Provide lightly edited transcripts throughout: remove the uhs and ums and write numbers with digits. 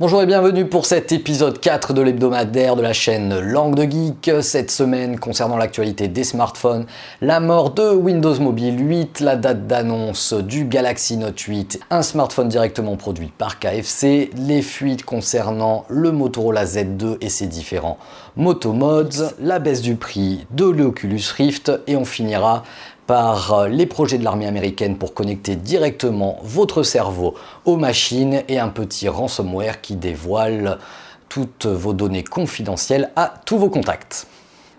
Bonjour et bienvenue pour cet épisode 4 de l'hebdomadaire de la chaîne Langue de Geek. Cette semaine, concernant l'actualité des smartphones, la mort de Windows Mobile 8, la date d'annonce du Galaxy Note 8, un smartphone directement produit par KFC, les fuites concernant le Motorola Z2 et ses différents Moto Mods, la baisse du prix de l'Oculus Rift et on finira par les projets de l'armée américaine pour connecter directement votre cerveau aux machines et un petit ransomware qui dévoile toutes vos données confidentielles à tous vos contacts.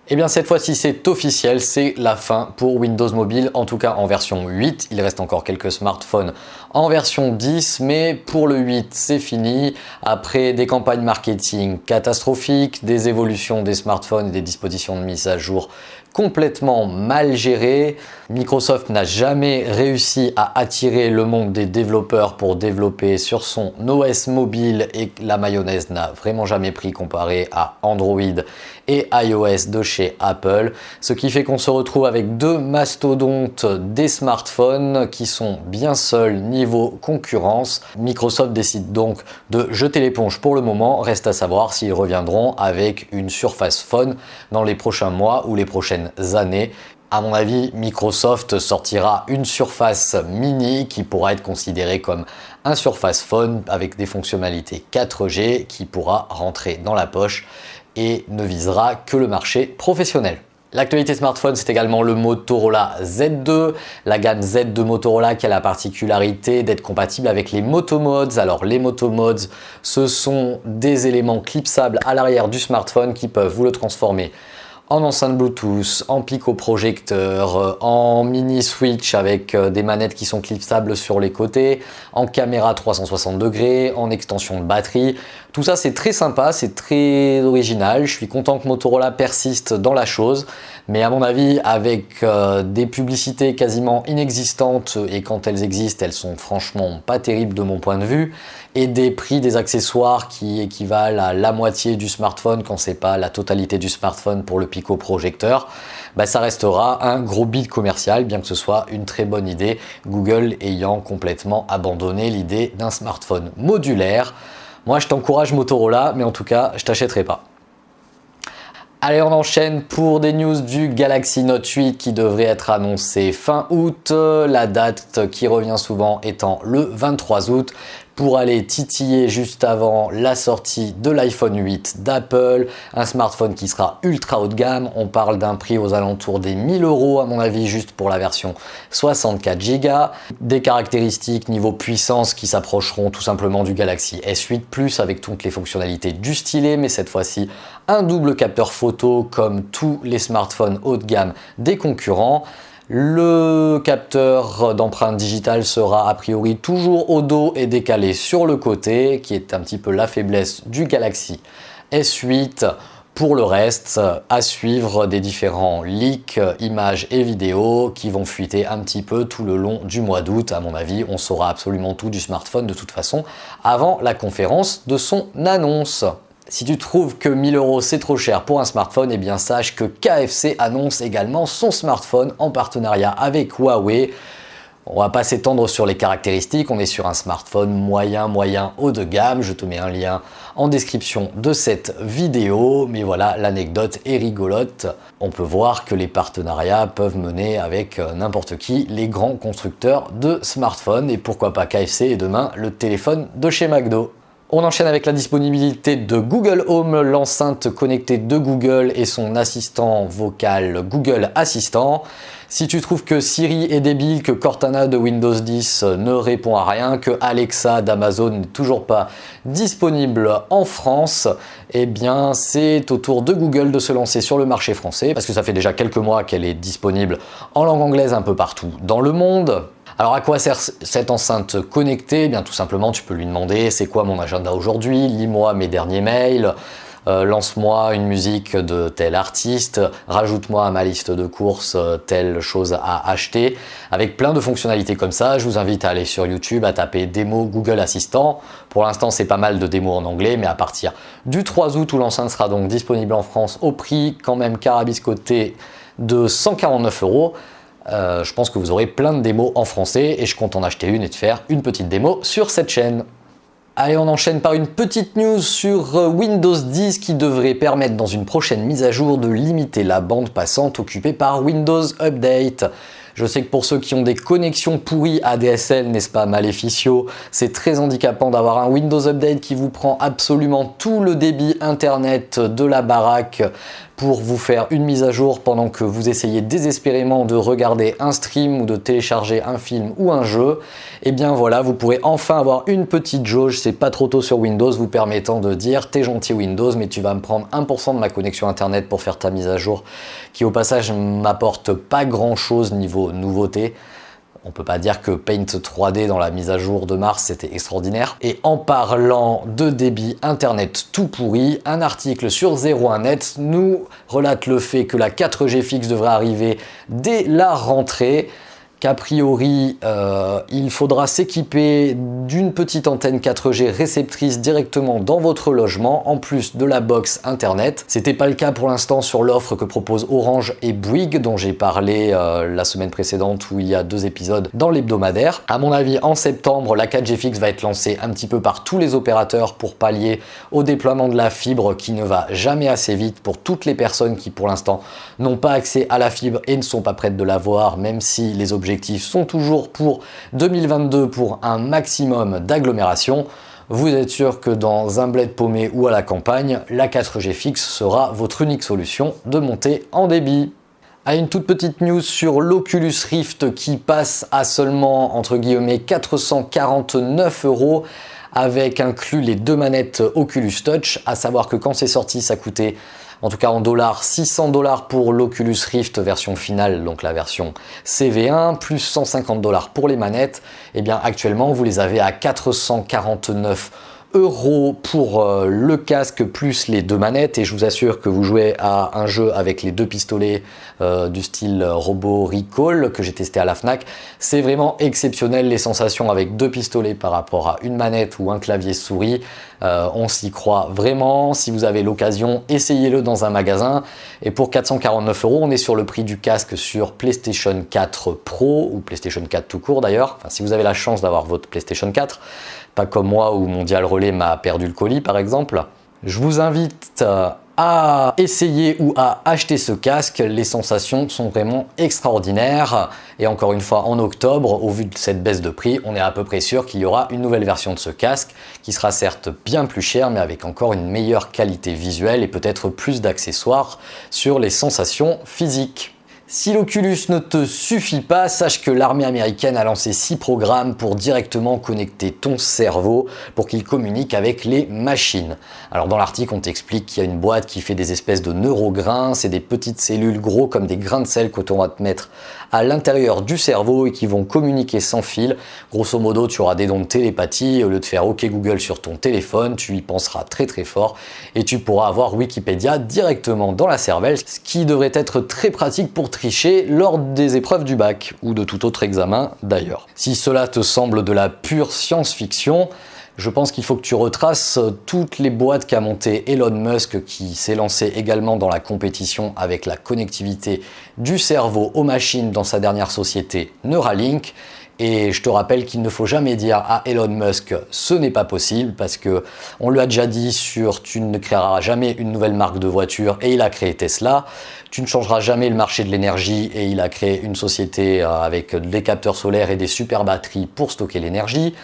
Et bien cette fois-ci c'est officiel, c'est la fin pour Windows Mobile, en tout cas en version 8. Il reste encore quelques smartphones en version 10, mais pour le 8 c'est fini. Après des campagnes marketing catastrophiques, des évolutions des smartphones et des dispositions de mise à jour complètement mal gérées, Microsoft n'a jamais réussi à attirer le monde des développeurs pour développer sur son OS mobile et la mayonnaise n'a vraiment jamais pris comparé à Android et iOS de chez Apple, ce qui fait qu'on se retrouve avec deux mastodontes des smartphones qui sont bien seuls niveau concurrence. Microsoft décide donc de jeter l'éponge pour le moment, reste à savoir s'ils reviendront avec une Surface Phone dans les prochains mois ou les prochaines années. À mon avis, Microsoft sortira une Surface Mini qui pourra être considérée comme un Surface Phone avec des fonctionnalités 4G qui pourra rentrer dans la poche et ne visera que le marché professionnel. L'actualité smartphone, c'est également le Motorola Z2, la gamme Z de Motorola qui a la particularité d'être compatible avec les Moto Mods. Alors les Moto Mods, ce sont des éléments clipsables à l'arrière du smartphone qui peuvent vous le transformer en enceinte Bluetooth, en pico-projecteur, en mini switch avec des manettes qui sont clipsables sur les côtés, en caméra 360 degrés, en extension de batterie. Tout ça c'est très sympa, c'est très original. Je suis content que Motorola persiste dans la chose, mais à mon avis avec des publicités quasiment inexistantes et quand elles existent, elles sont franchement pas terribles de mon point de vue, et des prix des accessoires qui équivalent à la moitié du smartphone quand c'est pas la totalité du smartphone pour le pico-projecteur, ça restera un gros bid commercial, bien que ce soit une très bonne idée, Google ayant complètement abandonné l'idée d'un smartphone modulaire. Moi je t'encourage Motorola, mais en tout cas je t'achèterai pas. Allez, on enchaîne pour des news du Galaxy Note 8 qui devrait être annoncé fin août, la date qui revient souvent étant le 23 août. Pour aller titiller juste avant la sortie de l'iPhone 8 d'Apple, un smartphone qui sera ultra haut de gamme. On parle d'un prix aux alentours des 1000 € à mon avis juste pour la version 64 Go. Des caractéristiques niveau puissance qui s'approcheront tout simplement du Galaxy S8 Plus avec toutes les fonctionnalités du stylet, mais cette fois-ci un double capteur photo comme tous les smartphones haut de gamme des concurrents. Le capteur d'empreinte digitale sera a priori toujours au dos et décalé sur le côté, qui est un petit peu la faiblesse du Galaxy S8. Pour le reste, à suivre des différents leaks, images et vidéos qui vont fuiter un petit peu tout le long du mois d'août. À mon avis, on saura absolument tout du smartphone de toute façon avant la conférence de son annonce. Si tu trouves que 1000 € c'est trop cher pour un smartphone, eh bien sache que KFC annonce également son smartphone en partenariat avec Huawei. On va pas s'étendre sur les caractéristiques, on est sur un smartphone moyen haut de gamme. Je te mets un lien en description de cette vidéo, mais voilà, l'anecdote est rigolote. On peut voir que les partenariats peuvent mener avec n'importe qui, les grands constructeurs de smartphones, et pourquoi pas KFC et demain le téléphone de chez McDo. On enchaîne avec la disponibilité de Google Home, l'enceinte connectée de Google et son assistant vocal Google Assistant. Si tu trouves que Siri est débile, que Cortana de Windows 10 ne répond à rien, que Alexa d'Amazon n'est toujours pas disponible en France, eh bien c'est au tour de Google de se lancer sur le marché français, parce que ça fait déjà quelques mois qu'elle est disponible en langue anglaise un peu partout dans le monde. Alors à quoi sert cette enceinte connectée? Eh bien tout simplement tu peux lui demander c'est quoi mon agenda aujourd'hui, lis-moi mes derniers mails, lance-moi une musique de tel artiste, rajoute-moi à ma liste de courses telle chose à acheter, avec plein de fonctionnalités comme ça. Je vous invite à aller sur YouTube, à taper démo Google Assistant. Pour l'instant c'est pas mal de démos en anglais, mais à partir du 3 août où l'enceinte sera donc disponible en France au prix quand même carabiscoté de 149 €, je pense que vous aurez plein de démos en français et je compte en acheter une et de faire une petite démo sur cette chaîne. Allez, on enchaîne par une petite news sur Windows 10 qui devrait permettre dans une prochaine mise à jour de limiter la bande passante occupée par Windows Update. Je sais que pour ceux qui ont des connexions pourries ADSL, n'est-ce pas Maléficio, c'est très handicapant d'avoir un Windows Update qui vous prend absolument tout le débit internet de la baraque pour vous faire une mise à jour pendant que vous essayez désespérément de regarder un stream ou de télécharger un film ou un jeu. Et bien voilà, vous pourrez enfin avoir une petite jauge, c'est pas trop tôt sur Windows, vous permettant de dire t'es gentil Windows, mais tu vas me prendre 1% de ma connexion internet pour faire ta mise à jour, qui au passage m'apporte pas grand chose niveau nouveauté. On peut pas dire que Paint 3D dans la mise à jour de mars c'était extraordinaire. Et en parlant de débit internet tout pourri, un article sur 01net nous relate le fait que la 4G fixe devrait arriver dès la rentrée. Qu'a priori, il faudra s'équiper d'une petite antenne 4G réceptrice directement dans votre logement, en plus de la box internet. C'était pas le cas pour l'instant sur l'offre que proposent Orange et Bouygues, dont j'ai parlé la semaine précédente, où il y a 2 épisodes dans l'hebdomadaire. À mon avis, en septembre, la 4G fixe va être lancée un petit peu par tous les opérateurs pour pallier au déploiement de la fibre qui ne va jamais assez vite pour toutes les personnes qui, pour l'instant, n'ont pas accès à la fibre et ne sont pas prêtes de l'avoir, même si les objectifs sont toujours pour 2022 pour un maximum d'agglomération. Vous êtes sûr que dans un bled paumé ou à la campagne, la 4G fixe sera votre unique solution de montée en débit. À une toute petite news sur l'Oculus Rift qui passe à seulement entre guillemets 449 € avec inclus les 2 manettes Oculus Touch, à savoir que quand c'est sorti ça coûtait en tout cas en dollars, 600 $ pour l'Oculus Rift version finale, donc la version CV1, plus 150 $ pour les manettes. Et bien actuellement, vous les avez à 449 € pour le casque plus les 2 manettes, et je vous assure que vous jouez à un jeu avec les 2 pistolets du style Robo Recall que j'ai testé à la Fnac. C'est vraiment exceptionnel les sensations avec 2 pistolets par rapport à une manette ou un clavier souris. On s'y croit vraiment. Si vous avez l'occasion, essayez-le dans un magasin. Et pour 449 €, on est sur le prix du casque sur PlayStation 4 Pro ou PlayStation 4 tout court d'ailleurs. Enfin, si vous avez la chance d'avoir votre PlayStation 4, pas comme moi où Mondial Relais m'a perdu le colis par exemple. Je vous invite à essayer ou à acheter ce casque, les sensations sont vraiment extraordinaires. Et encore une fois, en octobre, au vu de cette baisse de prix, on est à peu près sûr qu'il y aura une nouvelle version de ce casque qui sera certes bien plus cher, mais avec encore une meilleure qualité visuelle et peut-être plus d'accessoires sur les sensations physiques. Si l'Oculus ne te suffit pas, sache que l'armée américaine a lancé 6 programmes pour directement connecter ton cerveau pour qu'il communique avec les machines. Alors dans l'article, on t'explique qu'il y a une boîte qui fait des espèces de neurograins, c'est des petites cellules gros comme des grains de sel que on va te mettre à l'intérieur du cerveau et qui vont communiquer sans fil. Grosso modo, tu auras des dons de télépathie, au lieu de faire OK Google sur ton téléphone, tu y penseras très très fort et tu pourras avoir Wikipédia directement dans la cervelle, ce qui devrait être très pratique pour tricher lors des épreuves du bac ou de tout autre examen d'ailleurs. Si cela te semble de la pure science-fiction, je pense qu'il faut que tu retraces toutes les boîtes qu'a montées Elon Musk, qui s'est lancé également dans la compétition avec la connectivité du cerveau aux machines dans sa dernière société Neuralink. Et je te rappelle qu'il ne faut jamais dire à Elon Musk ce n'est pas possible, parce que on lui a déjà dit sur tu ne créeras jamais une nouvelle marque de voiture et il a créé Tesla. Tu ne changeras jamais le marché de l'énergie et il a créé une société avec des capteurs solaires et des super batteries pour stocker l'énergie.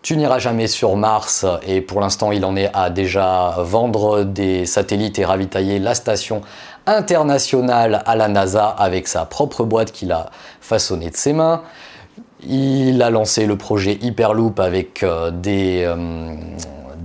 Tu n'iras jamais sur Mars et pour l'instant il en est à déjà vendre des satellites et ravitailler la station internationale à la NASA avec sa propre boîte qu'il a façonnée de ses mains. Il a lancé le projet Hyperloop avec des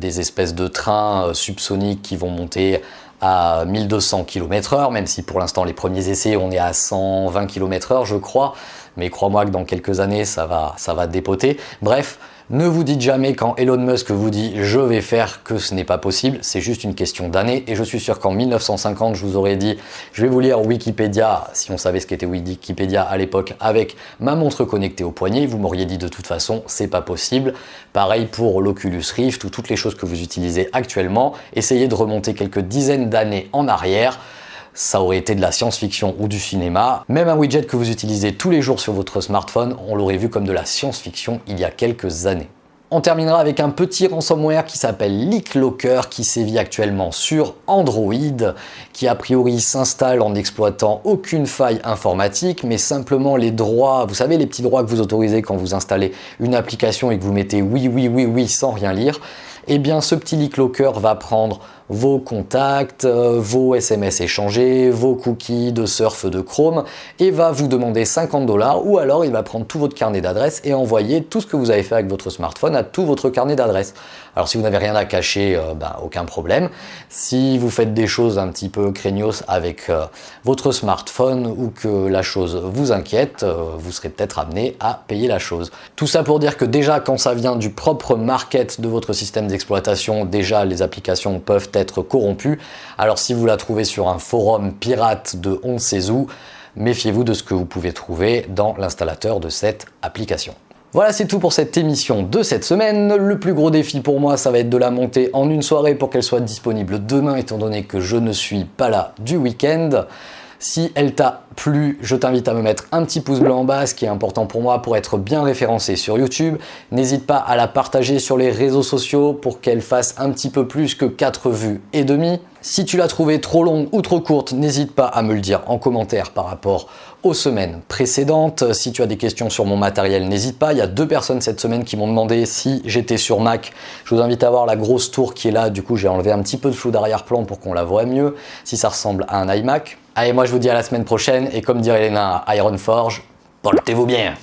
espèces de trains subsoniques qui vont monter à 1200 km/h, même si pour l'instant les premiers essais on est à 120 km/h je crois, mais crois-moi que dans quelques années ça va dépoter. Bref, ne vous dites jamais quand Elon Musk vous dit « je vais faire » que ce n'est pas possible, c'est juste une question d'années, et je suis sûr qu'en 1950 je vous aurais dit « je vais vous lire Wikipédia », si on savait ce qu'était Wikipédia à l'époque, avec ma montre connectée au poignet, vous m'auriez dit de toute façon « c'est pas possible ». Pareil pour l'Oculus Rift ou toutes les choses que vous utilisez actuellement, essayez de remonter quelques dizaines d'années en arrière, ça aurait été de la science-fiction ou du cinéma. Même un widget que vous utilisez tous les jours sur votre smartphone, on l'aurait vu comme de la science-fiction il y a quelques années. On terminera avec un petit ransomware qui s'appelle LeakLocker qui sévit actuellement sur Android, qui a priori s'installe en n'exploitant aucune faille informatique, mais simplement les droits, vous savez les petits droits que vous autorisez quand vous installez une application et que vous mettez oui, oui, oui, oui sans rien lire. Eh bien ce petit LeakLocker va prendre vos contacts, vos SMS échangés, vos cookies de surf de Chrome et va vous demander 50 $, ou alors il va prendre tout votre carnet d'adresses et envoyer tout ce que vous avez fait avec votre smartphone à tout votre carnet d'adresses. Alors si vous n'avez rien à cacher, aucun problème. Si vous faites des choses un petit peu craignos avec votre smartphone ou que la chose vous inquiète, vous serez peut-être amené à payer la chose. Tout ça pour dire que déjà quand ça vient du propre market de votre système d'exploitation, déjà les applications peuvent être corrompues. Alors si vous la trouvez sur un forum pirate de on ne sait où, méfiez-vous de ce que vous pouvez trouver dans l'installateur de cette application. Voilà, c'est tout pour cette émission de cette semaine. Le plus gros défi pour moi, ça va être de la monter en une soirée pour qu'elle soit disponible demain, étant donné que je ne suis pas là du week-end. Si elle t'a plu, je t'invite à me mettre un petit pouce bleu en bas, ce qui est important pour moi pour être bien référencé sur YouTube. N'hésite pas à la partager sur les réseaux sociaux pour qu'elle fasse un petit peu plus que 4 vues et demie. Si tu l'as trouvée trop longue ou trop courte, n'hésite pas à me le dire en commentaire par rapport aux semaines précédentes. Si tu as des questions sur mon matériel, n'hésite pas. Il y a 2 personnes cette semaine qui m'ont demandé si j'étais sur Mac. Je vous invite à voir la grosse tour qui est là. Du coup, j'ai enlevé un petit peu de flou d'arrière-plan pour qu'on la voie mieux, si ça ressemble à un iMac. Allez, moi je vous dis à la semaine prochaine et comme dirait les nains à Ironforge, portez-vous bien.